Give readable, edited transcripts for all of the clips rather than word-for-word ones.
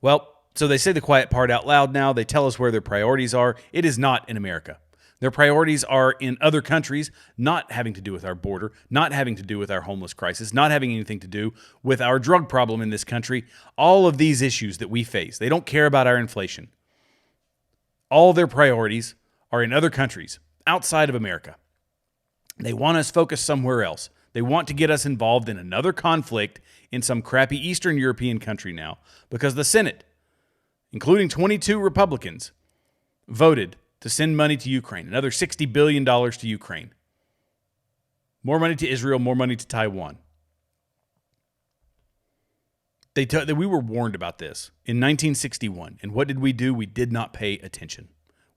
Well, so they say the quiet part out loud now. They tell us where their priorities are. It is not in America. Their priorities are in other countries, not having to do with our border, not having to do with our homeless crisis, not having anything to do with our drug problem in this country. All of these issues that we face. They don't care about our inflation. All their priorities are in other countries outside of America. They want us focused somewhere else. They want to get us involved in another conflict in some crappy Eastern European country now because the Senate, including 22 Republicans, voted to send money to Ukraine, another $60 billion to Ukraine. More money to Israel, more money to Taiwan. We were warned about this in 1961. And what did we do? We did not pay attention.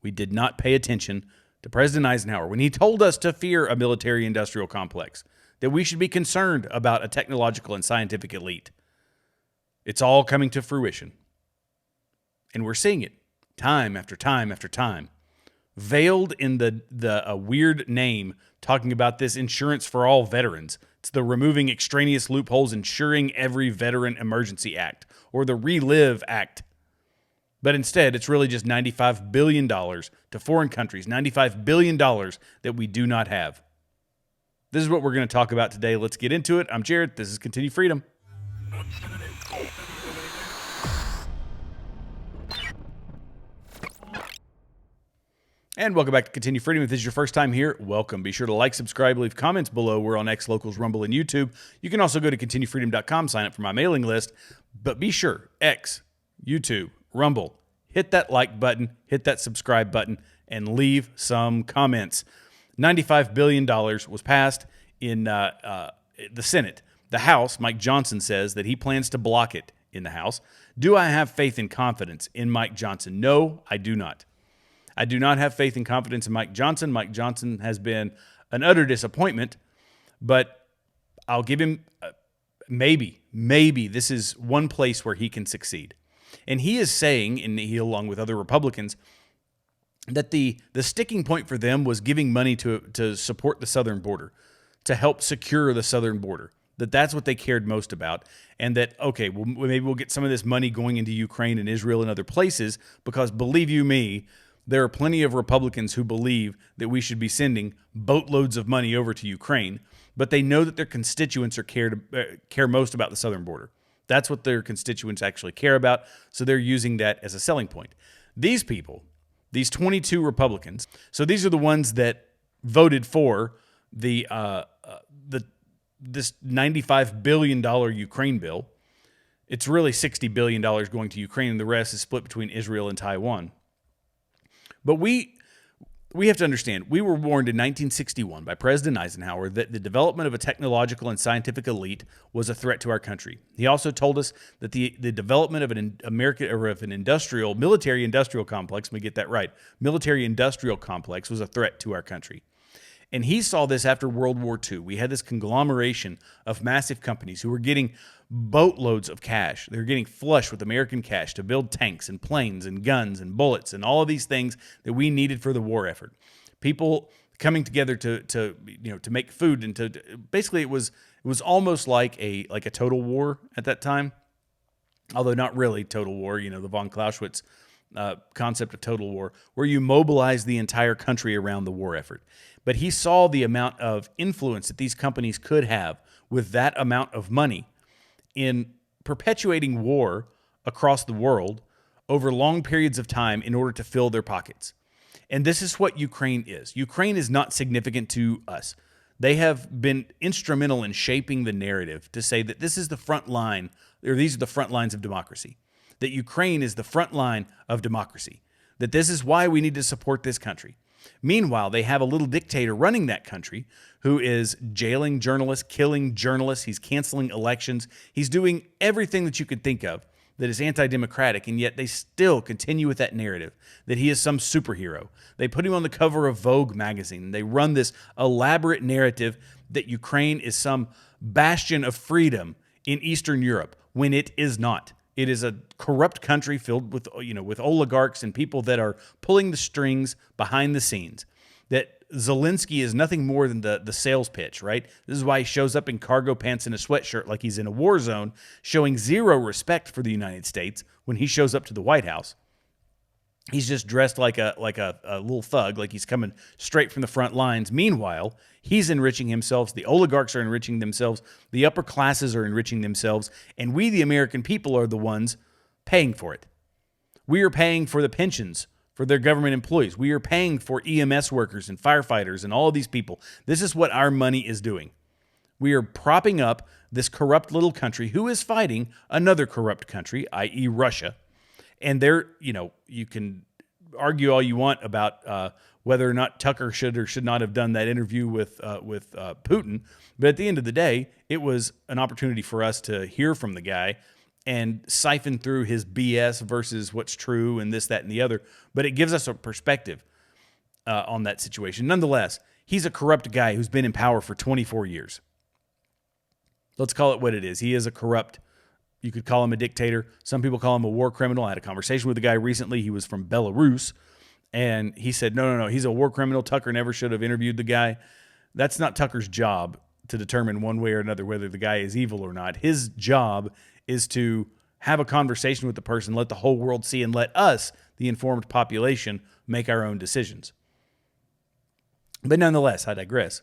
We did not pay attention to President Eisenhower when he told us to fear a military-industrial complex, that we should be concerned about a technological and scientific elite. It's all coming to fruition. And we're seeing it time after time after time. Veiled in the weird name talking about this insurance for all veterans. It's the Removing Extraneous Loopholes Ensuring Every Veteran Emergency Act, or the Relive Act. But instead, it's really just $95 billion to foreign countries, $95 billion that we do not have. This is what we're going to talk about today. Let's get into it. I'm Jared. This is Continue Freedom. And welcome back to Continue Freedom. If this is your first time here, welcome. Be sure to like, subscribe, leave comments below. We're on X, Locals, Rumble, and YouTube. You can also go to continuefreedom.com, sign up for my mailing list. But be sure, X, YouTube, Rumble, hit that like button, hit that subscribe button, and leave some comments. $95 billion was passed in the Senate. The House, Mike Johnson says that he plans to block it in the House. Do I have faith and confidence in Mike Johnson? No, I do not. I do not have faith and confidence in Mike Johnson. Mike Johnson has been an utter disappointment, but I'll give him maybe this is one place where he can succeed. And he is saying, and he along with other Republicans, that the sticking point for them was giving money to support the southern border, to help secure the southern border. That's what they cared most about. And that, okay, well, maybe we'll get some of this money going into Ukraine and Israel and other places, because believe you me, there are plenty of Republicans who believe that we should be sending boatloads of money over to Ukraine, but they know that their constituents care most about the southern border. That's what their constituents actually care about, so they're using that as a selling point. These people, these 22 Republicans, so these are the ones that voted for this $95 billion Ukraine bill. It's really $60 billion going to Ukraine, and the rest is split between Israel and Taiwan. But we have to understand, we were warned in 1961 by President Eisenhower that the development of a technological and scientific elite was a threat to our country. He also told us that the development of an military-industrial complex, let me get that right, military-industrial complex was a threat to our country. And he saw this after World War II. We had this conglomeration of massive companies who were getting boatloads of cash. They were getting flush with American cash to build tanks and planes and guns and bullets and all of these things that we needed for the war effort. People coming together to make food and to basically it was almost like a total war at that time, although not really total war. The von Clausewitz concept of total war, where you mobilize the entire country around the war effort. But he saw the amount of influence that these companies could have with that amount of money in perpetuating war across the world over long periods of time in order to fill their pockets. And this is what Ukraine is. Ukraine is not significant to us. They have been instrumental in shaping the narrative to say that this is the front line, or these are the front lines of democracy, that Ukraine is the front line of democracy, that this is why we need to support this country. Meanwhile, they have a little dictator running that country who is jailing journalists, killing journalists. He's canceling elections. He's doing everything that you could think of that is anti-democratic, and yet they still continue with that narrative that he is some superhero. They put him on the cover of Vogue magazine. They run this elaborate narrative that Ukraine is some bastion of freedom in Eastern Europe, when it is not. It is a corrupt country filled with oligarchs and people that are pulling the strings behind the scenes, that Zelensky is nothing more than the sales pitch, right? This is why he shows up in cargo pants and a sweatshirt like he's in a war zone, showing zero respect for the United States when he shows up to the White House. He's just dressed like a little thug, like he's coming straight from the front lines. Meanwhile, he's enriching himself. The oligarchs are enriching themselves. The upper classes are enriching themselves. And we, the American people, are the ones paying for it. We are paying for the pensions for their government employees. We are paying for EMS workers and firefighters and all of these people. This is what our money is doing. We are propping up this corrupt little country who is fighting another corrupt country, i.e. Russia. And you can argue all you want about whether or not Tucker should or should not have done that interview with Putin. But at the end of the day, it was an opportunity for us to hear from the guy and siphon through his BS versus what's true and this, that, and the other. But it gives us a perspective on that situation. Nonetheless, he's a corrupt guy who's been in power for 24 years. Let's call it what it is. He is a corrupt. You could call him a dictator. Some people call him a war criminal. I had a conversation with a guy recently. He was from Belarus, and he said, no, he's a war criminal. Tucker never should have interviewed the guy. That's not Tucker's job to determine one way or another whether the guy is evil or not. His job is to have a conversation with the person, let the whole world see, and let us, the informed population, make our own decisions. But nonetheless, I digress.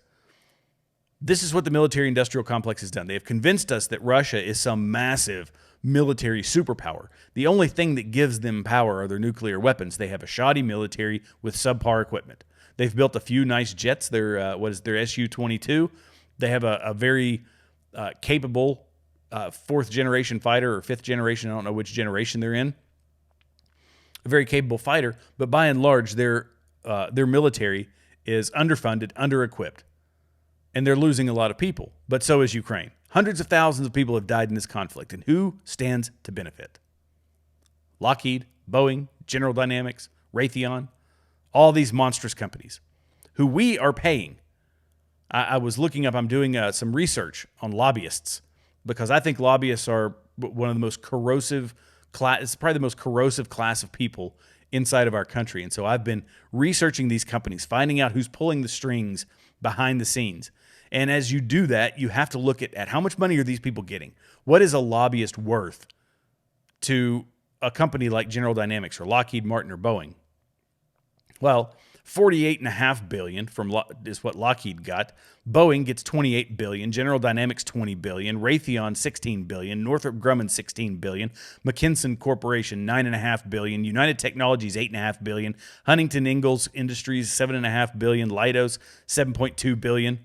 This is what the military-industrial complex has done. They have convinced us that Russia is some massive military superpower. The only thing that gives them power are their nuclear weapons. They have a shoddy military with subpar equipment. They've built a few nice jets. Their Su-22. They have a very capable fourth-generation fighter or fifth-generation. I don't know which generation they're in. A very capable fighter, but by and large, their military is underfunded, under-equipped. And they're losing a lot of people, but so is Ukraine. Hundreds of thousands of people have died in this conflict, and who stands to benefit? Lockheed, Boeing, General Dynamics, Raytheon, all these monstrous companies who we are paying. I was looking up, I'm doing some research on lobbyists because I think lobbyists are one of the most corrosive class. It's probably the most corrosive class of people inside of our country. And so I've been researching these companies, finding out who's pulling the strings behind the scenes. And as you do that, you have to look at how much money are these people getting? What is a lobbyist worth to a company like General Dynamics or Lockheed Martin or Boeing? Well, $48.5 billion is what Lockheed got. Boeing gets $28 billion. General Dynamics $20 billion. Raytheon $16 billion. Northrop Grumman $16 billion. McKinsey Corporation $9.5 billion. United Technologies $8.5 billion. Huntington Ingalls Industries $7.5 billion. Leidos $7.2 billion.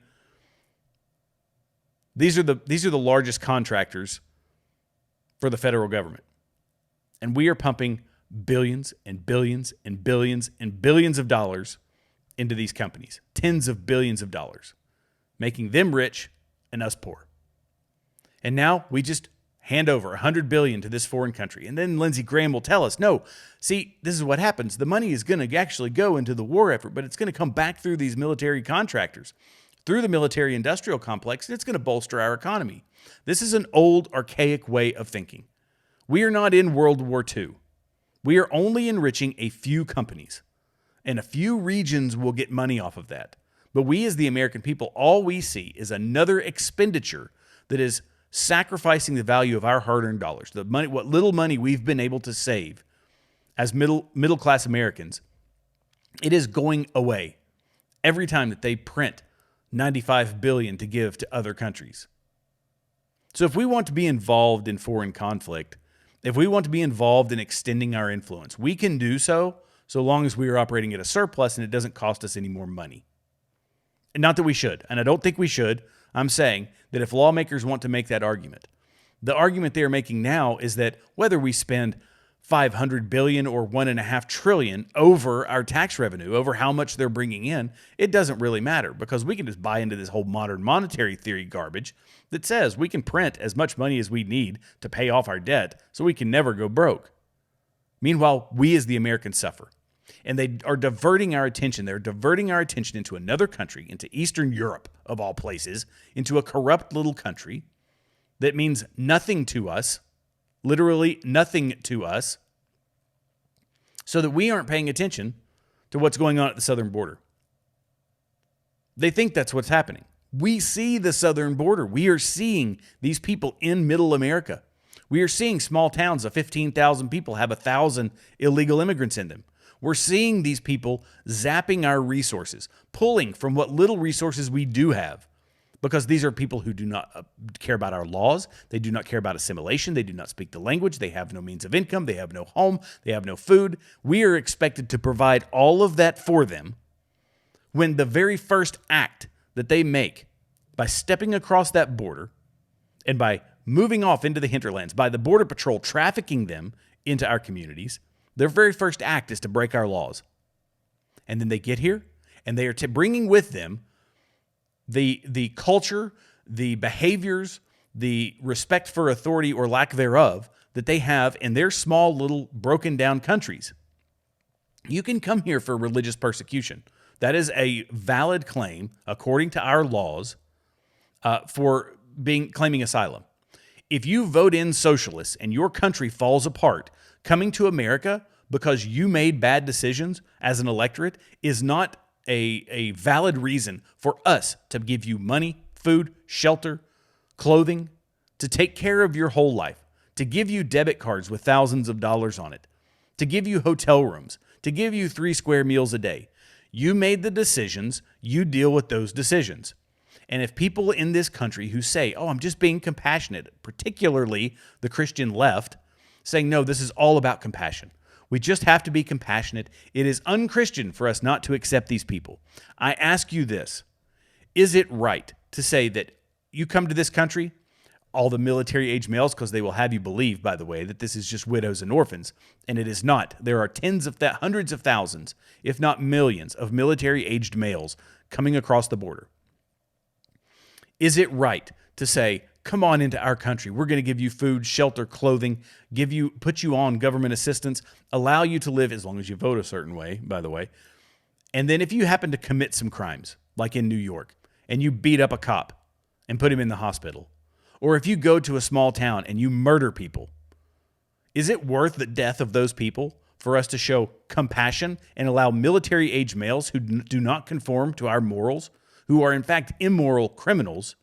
These are the largest contractors for the federal government. And we are pumping billions and billions and billions and billions of dollars into these companies. Tens of billions of dollars. Making them rich and us poor. And now we just hand over $100 billion to this foreign country. And then Lindsey Graham will tell us, no, see, this is what happens. The money is going to actually go into the war effort, but it's going to come back through these military contractors, through the military-industrial complex, and it's going to bolster our economy. This is an old, archaic way of thinking. We are not in World War II. We are only enriching a few companies, and a few regions will get money off of that. But we as the American people, all we see is another expenditure that is sacrificing the value of our hard-earned dollars, the money, what little money we've been able to save as middle-class Americans. It is going away every time that they print $95 billion to give to other countries. So if we want to be involved in foreign conflict, if we want to be involved in extending our influence, we can do so long as we are operating at a surplus and it doesn't cost us any more money. And not that we should, and I don't think we should. I'm saying that if lawmakers want to make that argument, the argument they are making now is that whether we spend $500 billion or $1.5 trillion over our tax revenue, over how much they're bringing in, it doesn't really matter because we can just buy into this whole modern monetary theory garbage that says we can print as much money as we need to pay off our debt so we can never go broke. Meanwhile, we as the Americans suffer. And they are diverting our attention. They're diverting our attention into another country, into Eastern Europe, of all places, into a corrupt little country that means nothing to us, literally nothing to us, so that we aren't paying attention to what's going on at the southern border. They think that's what's happening. We see the southern border. We are seeing these people in middle America. We are seeing small towns of 15,000 people have 1,000 illegal immigrants in them. We're seeing these people zapping our resources, pulling from what little resources we do have, because these are people who do not care about our laws. They do not care about assimilation. They do not speak the language. They have no means of income. They have no home. They have no food. We are expected to provide all of that for them, when the very first act that they make by stepping across that border and by moving off into the hinterlands, by the Border Patrol trafficking them into our communities, their very first act is to break our laws. And then they get here, and they are bringing with them the culture, the behaviors, the respect for authority or lack thereof that they have in their small little broken down countries. You can come here for religious persecution. That is a valid claim according to our laws for claiming asylum. If you vote in socialists and your country falls apart, coming to America because you made bad decisions as an electorate is not a valid reason for us to give you money, food, shelter, clothing, to take care of your whole life, to give you debit cards with thousands of dollars on it, to give you hotel rooms, to give you 3 square meals a day. You made the decisions, you deal with those decisions. And if people in this country who say, oh, I'm just being compassionate, particularly the Christian left, saying, no, this is all about compassion. We just have to be compassionate. It is unchristian for us not to accept these people. I ask you this, is it right to say that you come to this country, all the military-age males, because they will have you believe, by the way, that this is just widows and orphans, and it is not. There are hundreds of thousands, if not millions, of military-aged males coming across the border. Is it right to say, come on into our country, we're going to give you food, shelter, clothing, put you on government assistance, allow you to live as long as you vote a certain way, by the way, and then if you happen to commit some crimes, like in New York, and you beat up a cop and put him in the hospital, or if you go to a small town and you murder people, is it worth the death of those people for us to show compassion and allow military-age males who do not conform to our morals, who are in fact immoral criminals,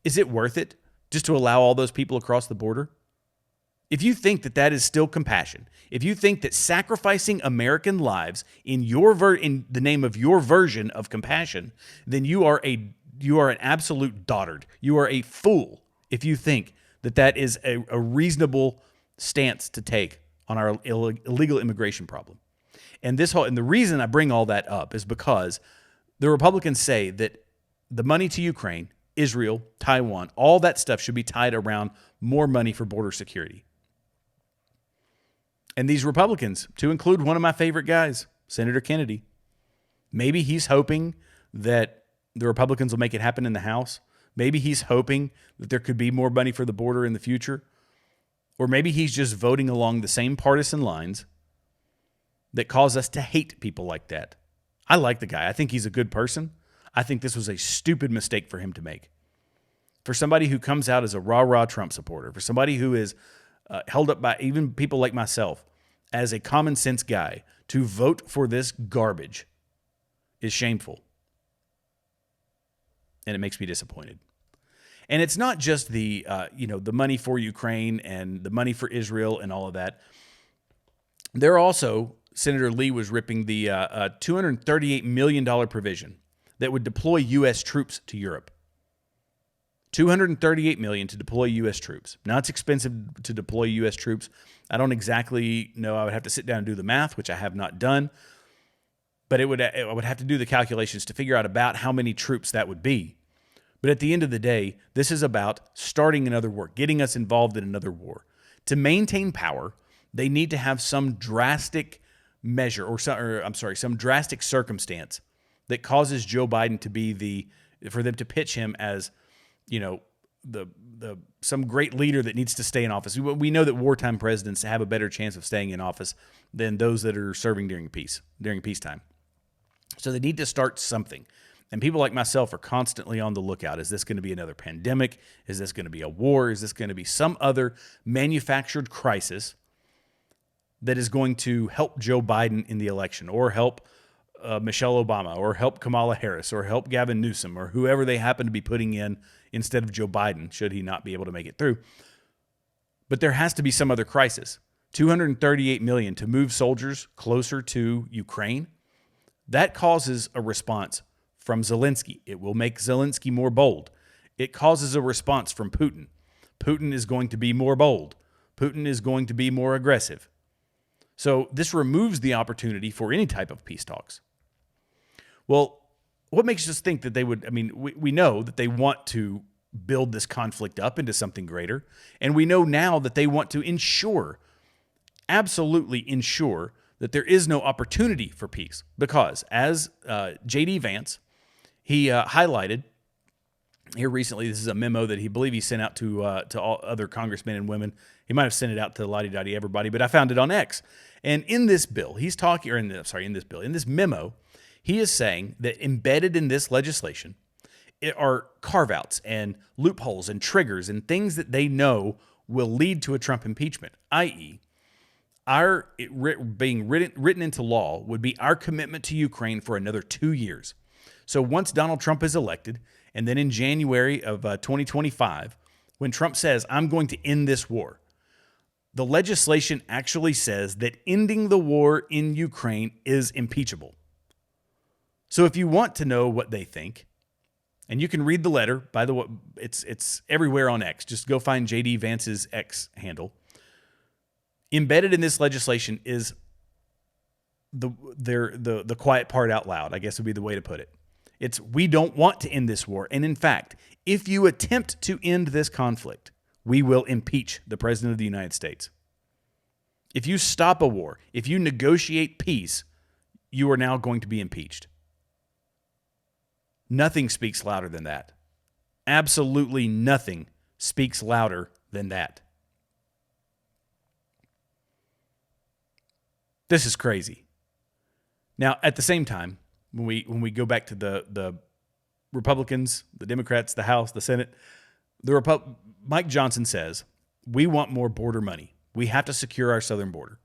is it worth it just to allow all those people across the border? If you think that that is still compassion, if you think that sacrificing American lives in the name of your version of compassion, then you are an absolute dotard. You are a fool if you think that that is a reasonable stance to take on our illegal immigration problem. And the reason I bring all that up is because the Republicans say that the money to Ukraine, Israel, Taiwan, all that stuff should be tied around more money for border security. And these Republicans, to include one of my favorite guys, Senator Kennedy, maybe he's hoping that the Republicans will make it happen in the House. Maybe he's hoping that there could be more money for the border in the future. Or maybe he's just voting along the same partisan lines that cause us to hate people like that. I like the guy. I think he's a good person. I think this was a stupid mistake for him to make. For somebody who comes out as a rah-rah Trump supporter, for somebody who is held up by even people like myself as a common sense guy, to vote for this garbage is shameful. And it makes me disappointed. And it's not just the money for Ukraine and the money for Israel and all of that. There also, Senator Lee was ripping the $238 million provision that would deploy U.S. troops to Europe. $238 million to deploy U.S. troops. Now, it's expensive to deploy U.S. troops. I don't exactly know. I would have to sit down and do the math, which I have not done. But I would have to do the calculations to figure out about how many troops that would be. But at the end of the day, this is about starting another war, getting us involved in another war. To maintain power, they need to have some drastic measure, some drastic circumstance that causes Joe Biden for them to pitch him as, some great leader that needs to stay in office. We know that wartime presidents have a better chance of staying in office than those that are serving during peacetime. So they need to start something. And people like myself are constantly on the lookout. Is this going to be another pandemic? Is this going to be a war? Is this going to be some other manufactured crisis that is going to help Joe Biden in the election or help Michelle Obama or help Kamala Harris or help Gavin Newsom or whoever they happen to be putting in instead of Joe Biden, should he not be able to make it through. But there has to be some other crisis. $238 million to move soldiers closer to Ukraine. That causes a response from Zelensky. It will make Zelensky more bold. It causes a response from Putin. Putin is going to be more bold. Putin is going to be more aggressive. So this removes the opportunity for any type of peace talks. Well, what makes us think that they would, we know that they want to build this conflict up into something greater. And we know now that they want to ensure, absolutely ensure, that there is no opportunity for peace. Because as J.D. Vance, he highlighted here recently, this is a memo that he sent out to all other congressmen and women. He might have sent it out to la-di-da-di everybody, but I found it on X. And in this bill, he's talking, or in this memo, he is saying that embedded in this legislation are carve-outs and loopholes and triggers and things that they know will lead to a Trump impeachment, i.e., being written into law would be our commitment to Ukraine for another 2 years. So once Donald Trump is elected, and then in January of 2025, when Trump says, I'm going to end this war, the legislation actually says that ending the war in Ukraine is impeachable. So if you want to know what they think, and you can read the letter, by the way, it's everywhere on X. Just go find J.D. Vance's X handle. Embedded in this legislation is the quiet part out loud, I guess would be the way to put it. It's, we don't want to end this war. And in fact, if you attempt to end this conflict, we will impeach the President of the United States. If you stop a war, if you negotiate peace, you are now going to be impeached. Nothing speaks louder than that. Absolutely nothing speaks louder than that. This is crazy. Now, at the same time, when we go back to the Republicans, the Democrats, the House, the Senate, Mike Johnson says, we want more border money. We have to secure our southern border.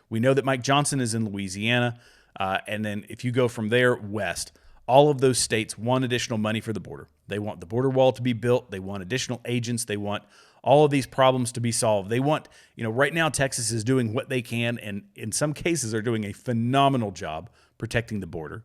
We know that Mike Johnson is in Louisiana, and then if you go from there west, all of those states want additional money for the border. They want the border wall to be built. They want additional agents. They want all of these problems to be solved. They want, right now Texas is doing what they can, and in some cases are doing a phenomenal job protecting the border.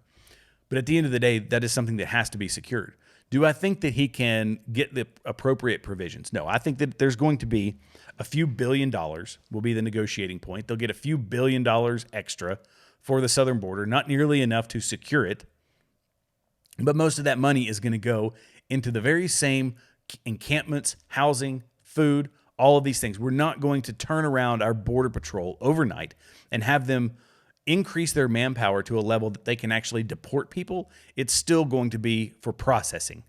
But at the end of the day, that is something that has to be secured. Do I think that he can get the appropriate provisions? No, I think that there's going to be a few $1 billion will be the negotiating point. They'll get a few $1 billion extra for the southern border, not nearly enough to secure it. But most of that money is going to go into the very same encampments, housing, food, all of these things. We're not going to turn around our border patrol overnight and have them increase their manpower to a level that they can actually deport people. It's still going to be for processing.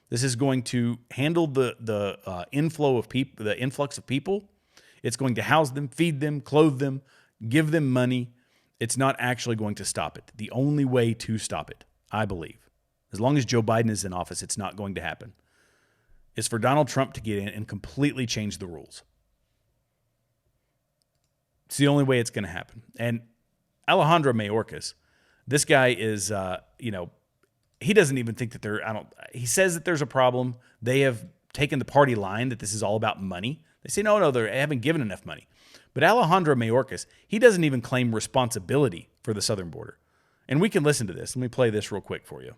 This is going to handle the inflow of people, the influx of people. It's going to house them, feed them, clothe them, give them money. It's not actually going to stop it. The only way to stop it, I believe, as long as Joe Biden is in office, it's not going to happen, is for Donald Trump to get in and completely change the rules. It's the only way it's going to happen. And Alejandro Mayorkas, this guy is, he doesn't even think that he says that there's a problem. They have taken the party line that this is all about money. They say, no, they haven't given enough money. But Alejandro Mayorkas, he doesn't even claim responsibility for the southern border. And we can listen to this. Let me play this real quick for you.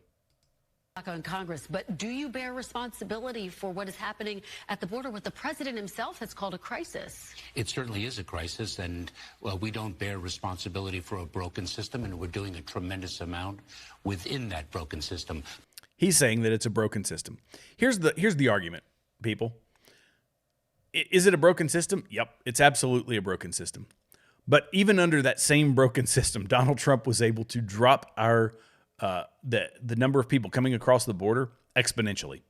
On Congress, but do you bear responsibility for what is happening at the border, what the president himself has called a crisis? It certainly is a crisis, and we don't bear responsibility for a broken system, and we're doing a tremendous amount within that broken system. He's saying that it's a broken system. Here's the argument, people. Is it a broken system? Yep, it's absolutely a broken system. But even under that same broken system, Donald Trump was able to drop our the number of people coming across the border exponentially.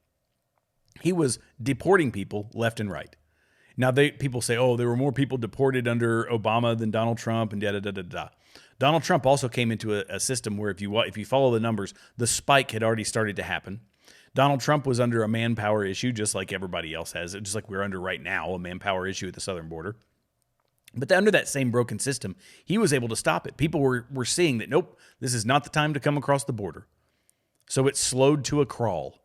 He was deporting people left and right. Now people say, oh, there were more people deported under Obama than Donald Trump, and da-da-da-da-da. Donald Trump also came into a system where if you follow the numbers, the spike had already started to happen. Donald Trump was under a manpower issue, just like everybody else has, just like we're under right now, a manpower issue at the southern border. But under that same broken system, he was able to stop it. People were seeing that, nope, this is not the time to come across the border. So it slowed to a crawl.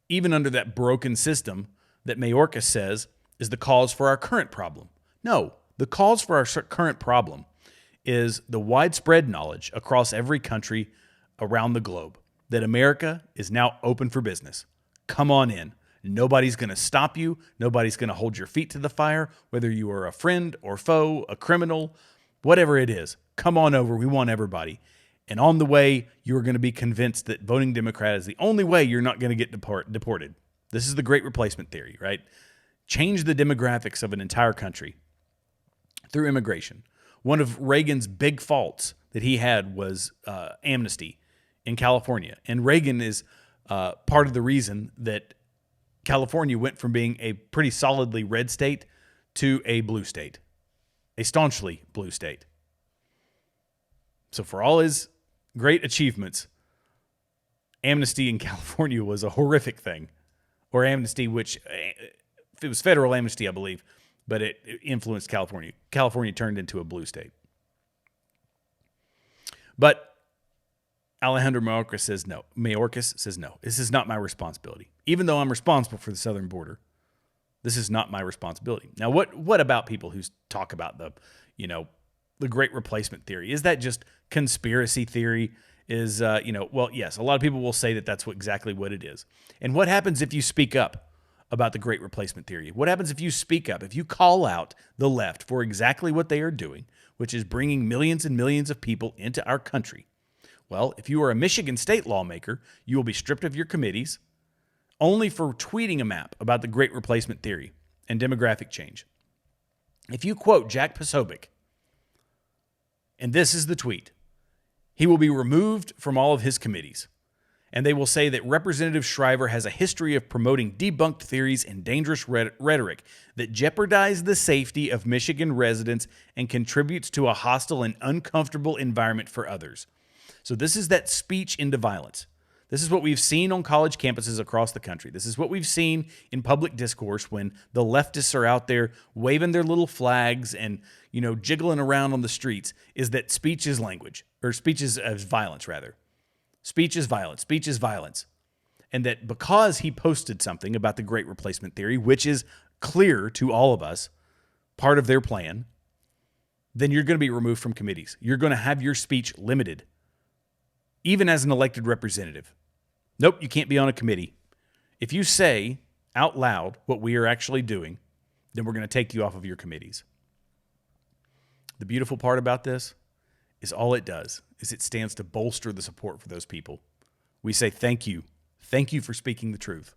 Even under that broken system that Mayorkas says is the cause for our current problem. No, the cause for our current problem is the widespread knowledge across every country around the globe that America is now open for business. Come on in. Nobody's going to stop you. Nobody's going to hold your feet to the fire, whether you are a friend or foe, a criminal, whatever it is. Come on over. We want everybody. And on the way, you're going to be convinced that voting Democrat is the only way you're not going to get deported. This is the great replacement theory, right? Change the demographics of an entire country through immigration. One of Reagan's big faults that he had was amnesty in California. And Reagan is part of the reason that California went from being a pretty solidly red state to a blue state, a staunchly blue state. So for all his great achievements, amnesty in California was a horrific thing. Or amnesty, which it was federal amnesty, I believe, but it influenced California. California turned into a blue state. But Alejandro Mayorkas says no. This is not my responsibility. Even though I'm responsible for the southern border, this is not my responsibility. Now, what about people who talk about the great replacement theory? Is that just conspiracy theory? Well, yes, a lot of people will say that that's exactly what it is. And what happens if you speak up about the great replacement theory? What happens if you speak up, if you call out the left for exactly what they are doing, which is bringing millions and millions of people into our country? Well, if you are a Michigan state lawmaker, you will be stripped of your committees only for tweeting a map about the great replacement theory and demographic change. If you quote Jack Posobiec, and this is the tweet, he will be removed from all of his committees. And they will say that Representative Shriver has a history of promoting debunked theories and dangerous rhetoric that jeopardize the safety of Michigan residents and contributes to a hostile and uncomfortable environment for others. So this is that speech into violence. This is what we've seen on college campuses across the country. This is what we've seen in public discourse when the leftists are out there waving their little flags and, jiggling around on the streets, is that speech is language, or speech is violence, rather. Speech is violence. Speech is violence. And that because he posted something about the great replacement theory, which is clear to all of us, part of their plan, then you're going to be removed from committees. You're going to have your speech limited, even as an elected representative. Nope, you can't be on a committee. If you say out loud what we are actually doing, then we're going to take you off of your committees. The beautiful part about this is all it does is it stands to bolster the support for those people. We say thank you. Thank you for speaking the truth.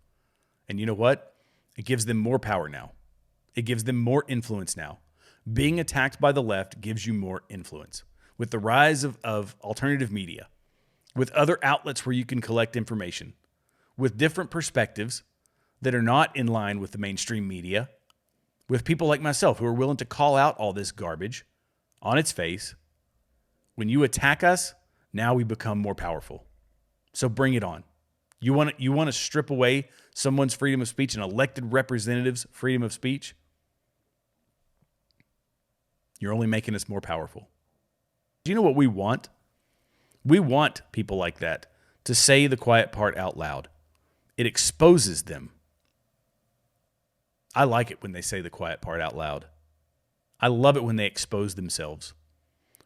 And you know what? It gives them more power now. It gives them more influence now. Being attacked by the left gives you more influence. With the rise of alternative media, with other outlets where you can collect information, with different perspectives that are not in line with the mainstream media, with people like myself who are willing to call out all this garbage on its face. When you attack us, now we become more powerful. So bring it on. You want to strip away someone's freedom of speech, an elected representative's freedom of speech? You're only making us more powerful. Do you know what we want? We want people like that to say the quiet part out loud. It exposes them. I like it when they say the quiet part out loud. I love it when they expose themselves.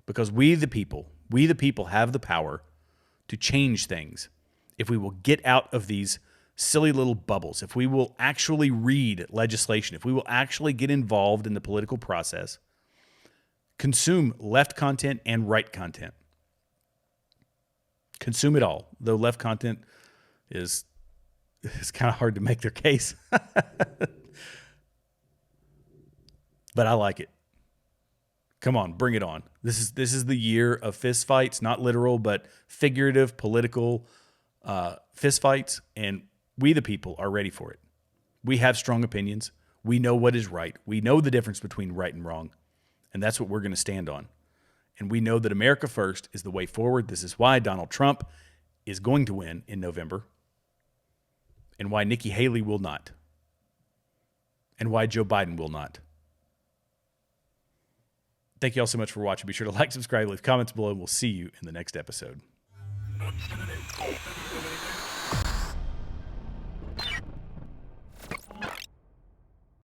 Because we the people have the power to change things if we will get out of these silly little bubbles, if we will actually read legislation, if we will actually get involved in the political process, consume left content and right content. Consume it all, though left content is kind of hard to make their case. But I like it. Come on, bring it on. This is the year of fist fights, not literal, but figurative, political fist fights, and we the people are ready for it. We have strong opinions. We know what is right. We know the difference between right and wrong, and that's what we're going to stand on. And we know that America first is the way forward. This is why Donald Trump is going to win in November, and why Nikki Haley will not, and why Joe Biden will not. Thank you all so much for watching. Be sure to like, subscribe, leave comments below, and we'll see you in the next episode.